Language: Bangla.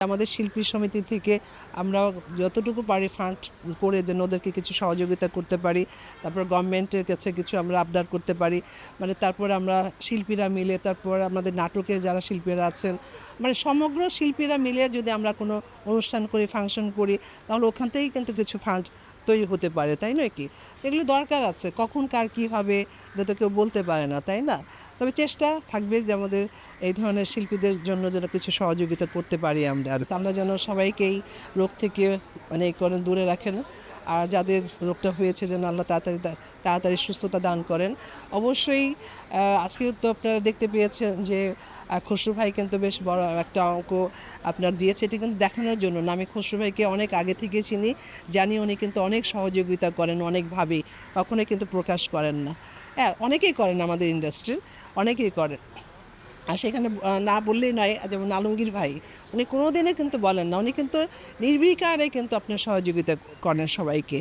আমাদের শিল্পী সমিতি থেকে আমরা যতটুকু পারি ফান্ড করে যেন ওদেরকে কিছু সহযোগিতা করতে পারি, তারপর গভর্নমেন্টের কাছে কিছু আমরা আবদার করতে পারি, মানে তারপর আমরা শিল্পীরা মিলে, তারপর আমাদের নাটকের যারা শিল্পীরা আছেন, মানে সমগ্র শিল্পীরা মিলে যদি আমরা কোনো অনুষ্ঠান করি, ফাংশন করি, তাহলে ওখান থেকেই কিন্তু কিছু ফান্ড তৈরি হতে পারে, তাই নয় কি? এগুলো দরকার আছে, কখন কার কী হবে এটা তো কেউ বলতে পারে না, তাই না? তবে চেষ্টা থাকবে যে আমাদের এই ধরনের শিল্পীদের জন্য যেন কিছু সহযোগিতা করতে পারি আমরা যেন সবাইকেই রোগ থেকে মানে করেন দূরে রাখেন, আর যাদের রোগটা হয়েছে যেন আল্লাহ তাড়াতাড়ি সুস্থতা দান করেন। অবশ্যই আজকেও তো আপনারা দেখতে পেয়েছেন যে খসরু ভাই কিন্তু বেশ বড় একটা অঙ্ক আপনার দিয়েছে, এটি কিন্তু দেখানোর জন্য না। আমি খসরু ভাইকে অনেক আগে থেকে চিনি, জানি উনি কিন্তু অনেক সহযোগিতা করেন অনেকভাবেই, কখনোই কিন্তু প্রকাশ করেন না। হ্যাঁ, অনেকেই করেন, আমাদের ইন্ডাস্ট্রির অনেকেই করেন, আর সেখানে না বললেই নয়। যেমন আলমগীর ভাই, উনি কোনো দিনে কিন্তু বলেন না, উনি কিন্তু নির্বিকারে কিন্তু আপনার সহযোগিতা করেন সবাইকে।